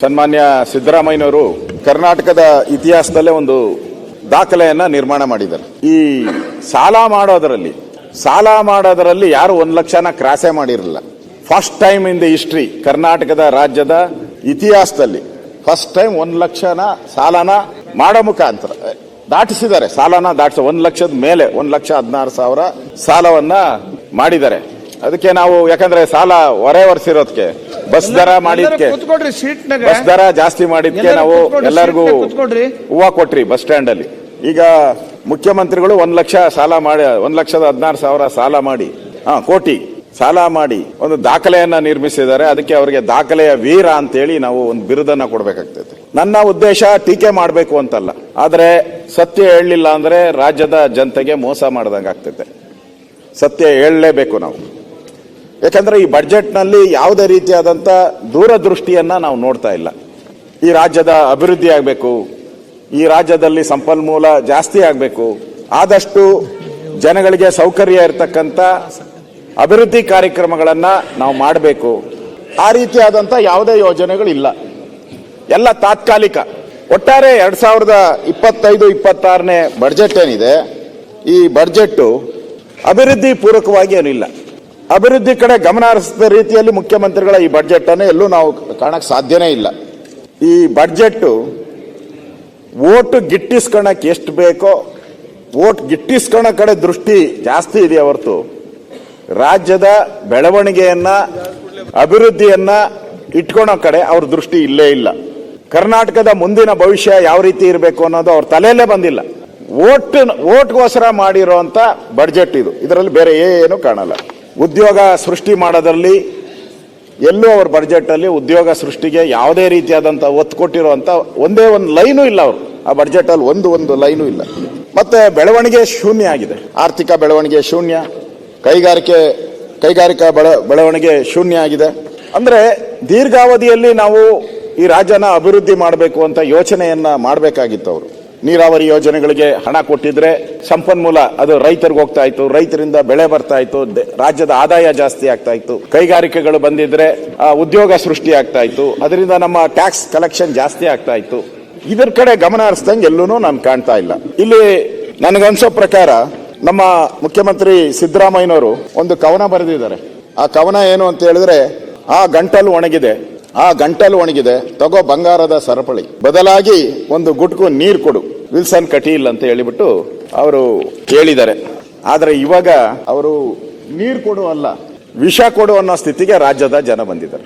ಸನ್ಮಾನ್ಯ ಸಿದ್ದರಾಮಯ್ಯನವರು ಕರ್ನಾಟಕದ ಇತಿಹಾಸದಲ್ಲೇ ಒಂದು ದಾಖಲೆಯನ್ನ ನಿರ್ಮಾಣ ಮಾಡಿದ್ದಾರೆ. ಈ ಸಾಲ ಮಾಡೋದರಲ್ಲಿ ಯಾರು 1 ಲಕ್ಷನ ಕ್ರಾಸೇ ಮಾಡಿರಲಿಲ್ಲ. First time in the history, ಕರ್ನಾಟಕದ ರಾಜ್ಯದ ಇತಿಹಾಸದಲ್ಲಿ ಫಸ್ಟ್ ಟೈಮ್ 1 ಲಕ್ಷನ ಸಾಲನ ಮಾಡೋ ಮುಖಾಂತರ ದಾಟಿಸಿದ್ದಾರೆ. ಸಾಲನ ದಾಟಿಸ 1 ಲಕ್ಷದ ಮೇಲೆ 1,16,000 ಸಾಲವನ್ನ ಮಾಡಿದ್ದಾರೆ. ಅದಕ್ಕೆ ನಾವು ಯಾಕಂದ್ರೆ ಸಾಲ ಹೊರೆ ಹೊರಿಸಿರೋದಕ್ಕೆ ಬಸ್ ದರ ಮಾಡಿದ್ಕೆ, ಬಸ್ ದರ ಜಾಸ್ತಿ ಮಾಡಿದ್ಕೆ ನಾವು ಎಲ್ಲರಿಗೂ ಹೂವ ಕೊಟ್ರಿ ಬಸ್ ಸ್ಟ್ಯಾಂಡ್ ಅಲ್ಲಿ. ಈಗ ಮುಖ್ಯಮಂತ್ರಿಗಳು 1 ಲಕ್ಷ ಸಾಲ ಮಾಡಿ 1,16,000 ಸಾಲ ಮಾಡಿ ಕೋಟಿ ಸಾಲ ಮಾಡಿ ಒಂದು ದಾಖಲೆಯನ್ನ ನಿರ್ಮಿಸಿದ್ದಾರೆ. ಅದಕ್ಕೆ ಅವರಿಗೆ ದಾಖಲೆಯ ವೀರ ಅಂತೇಳಿ ನಾವು ಒಂದು ಬಿರುದನ್ನ ಕೊಡ್ಬೇಕಾಗ್ತೈತೆ. ನನ್ನ ಉದ್ದೇಶ ಟೀಕೆ ಮಾಡಬೇಕು ಅಂತಲ್ಲ, ಆದ್ರೆ ಸತ್ಯ ಹೇಳಲಿಲ್ಲ ಅಂದ್ರೆ ರಾಜ್ಯದ ಜನತೆಗೆ ಮೋಸ ಮಾಡ್ದಂಗೆ ಆಗ್ತೈತೆ. ಸತ್ಯ ಹೇಳಲೇಬೇಕು ನಾವು. ಯಾಕಂದ್ರೆ ಈ ಬಜೆಟ್ ನಲ್ಲಿ ಯಾವುದೇ ರೀತಿಯಾದಂತ ದೂರದೃಷ್ಟಿಯನ್ನ ನಾವು ನೋಡ್ತಾ ಇಲ್ಲ. ಈ ರಾಜ್ಯದ ಅಭಿವೃದ್ಧಿ ಆಗಬೇಕು, ಈ ರಾಜ್ಯದಲ್ಲಿ ಸಂಪನ್ಮೂಲ ಜಾಸ್ತಿ ಆಗಬೇಕು, ಆದಷ್ಟು ಜನಗಳಿಗೆ ಸೌಕರ್ಯ ಇರತಕ್ಕಂತ ಅಭಿವೃದ್ಧಿ ಕಾರ್ಯಕ್ರಮಗಳನ್ನ ನಾವು ಮಾಡಬೇಕು. ಆ ರೀತಿಯಾದಂತ ಯಾವುದೇ ಯೋಜನೆಗಳಿಲ್ಲ, ಎಲ್ಲ ತಾತ್ಕಾಲಿಕ. ಒಟ್ಟಾರೆ 2025-26ನೇ ಬಜೆಟ್ ಏನಿದೆ, ಈ ಬಜೆಟ್ ಅಭಿವೃದ್ಧಿ ಪೂರಕವಾಗಿ ಏನಿಲ್ಲ. ಅಭಿವೃದ್ಧಿ ಕಡೆ ಗಮನ ಹರಿಸಿದ ರೀತಿಯಲ್ಲಿ ಮುಖ್ಯಮಂತ್ರಿಗಳ ಈ ಬಜೆಟ್ ಅನ್ನು ಎಲ್ಲೂ ನಾವು ಕಾಣಕ್ ಸಾಧ್ಯನೇ ಇಲ್ಲ. ಈ ಬಜೆಟ್ ವೋಟ್ ಗಿಟ್ಟಿಸ್ಕೊಳಕ್ ಎಷ್ಟು ಬೇಕೋ ವೋಟ್ ಗಿಟ್ಟಿಸ್ಕೊಳೋ ಕಡೆ ದೃಷ್ಟಿ ಜಾಸ್ತಿ ಇದೆಯಾ ಹೊರತು ರಾಜ್ಯದ ಬೆಳವಣಿಗೆಯನ್ನ ಅಭಿವೃದ್ಧಿಯನ್ನ ಇಟ್ಕೊಳೋ ಕಡೆ ಅವ್ರ ದೃಷ್ಟಿ ಇಲ್ಲೇ ಇಲ್ಲ. ಕರ್ನಾಟಕದ ಮುಂದಿನ ಭವಿಷ್ಯ ಯಾವ ರೀತಿ ಇರಬೇಕು ಅನ್ನೋದು ಅವ್ರ ತಲೆಯಲ್ಲೇ ಬಂದಿಲ್ಲ. ವೋಟ್ಗೋಸ್ಕರ ಮಾಡಿರೋಂತ ಬಜೆಟ್ ಇದು. ಇದರಲ್ಲಿ ಬೇರೆ ಏನು ಕಾಣಲ್ಲ. ಉದ್ಯೋಗ ಸೃಷ್ಟಿ ಮಾಡೋದ್ರಲ್ಲಿ ಎಲ್ಲೂ ಅವ್ರ ಬಜೆಟ್ ಅಲ್ಲಿ ಉದ್ಯೋಗ ಸೃಷ್ಟಿಗೆ ಯಾವುದೇ ರೀತಿಯಾದಂತ ಒತ್ತು ಕೊಟ್ಟಿರುವಂತ ಒಂದೇ ಒಂದು ಲೈನು ಇಲ್ಲ. ಅವರು ಆ ಬಜೆಟ್ ಅಲ್ಲಿ ಒಂದು ಲೈನು ಇಲ್ಲ. ಮತ್ತೆ ಬೆಳವಣಿಗೆ ಶೂನ್ಯ ಆಗಿದೆ. ಆರ್ಥಿಕ ಬೆಳವಣಿಗೆ ಶೂನ್ಯ, ಕೈಗಾರಿಕಾ ಬೆಳವಣಿಗೆ ಶೂನ್ಯ ಆಗಿದೆ. ಅಂದ್ರೆ ದೀರ್ಘಾವಧಿಯಲ್ಲಿ ನಾವು ಈ ರಾಜ್ಯನ ಅಭಿವೃದ್ಧಿ ಮಾಡಬೇಕು ಅಂತ ಯೋಚನೆಯನ್ನ ಮಾಡಬೇಕಾಗಿತ್ತು. ಅವರು ನೀರಾವರಿ ಯೋಜನೆಗಳಿಗೆ ಹಣ ಕೊಟ್ಟಿದ್ರೆ ಸಂಪನ್ಮೂಲ ಅದು ರೈತರಿಗೆ ಹೋಗ್ತಾ ಇತ್ತು, ರೈತರಿಂದ ಬೆಳೆ ಬರ್ತಾ ಇತ್ತು, ರಾಜ್ಯದ ಆದಾಯ ಜಾಸ್ತಿ ಆಗ್ತಾ ಇತ್ತು. ಕೈಗಾರಿಕೆಗಳು ಬಂದಿದ್ರೆ ಉದ್ಯೋಗ ಸೃಷ್ಟಿ ಆಗ್ತಾ ಇತ್ತು, ಅದರಿಂದ ನಮ್ಮ ಟ್ಯಾಕ್ಸ್ ಕಲೆಕ್ಷನ್ ಜಾಸ್ತಿ ಆಗ್ತಾ ಇತ್ತು. ಇದರ ಕಡೆ ಗಮನ ಹರಿಸಿದಂಗೆ ಎಲ್ಲೂ ನಾನು ಕಾಣ್ತಾ ಇಲ್ಲ. ಇಲ್ಲಿ ನನಗನ್ಸೋ ಪ್ರಕಾರ ನಮ್ಮ ಮುಖ್ಯಮಂತ್ರಿ ಸಿದ್ದರಾಮಯ್ಯನವರು ಒಂದು ಕವನ ಬರೆದಿದ್ದಾರೆ. ಆ ಕವನ ಏನು ಅಂತ ಹೇಳಿದ್ರೆ, ಆ ಗಂಟಲು ಒಣಗಿದೆ ತಗೋ ಬಂಗಾರದ ಸರಪಳಿ, ಬದಲಾಗಿ ಒಂದು ಗುಟ್ಕು ನೀರು ಕೊಡು ವಿಲ್ಸನ್ ಕಟೀಲ್ ಅಂತ ಹೇಳಿಬಿಟ್ಟು ಅವರು ಹೇಳಿದ್ದಾರೆ. ಆದ್ರೆ ಇವಾಗ ಅವರು ನೀರು ಕೊಡು ಅಲ್ಲ, ವಿಷ ಕೊಡು ಅನ್ನೋ ಸ್ಥಿತಿಗೆ ರಾಜ್ಯದ ಜನ ಬಂದಿದ್ದಾರೆ.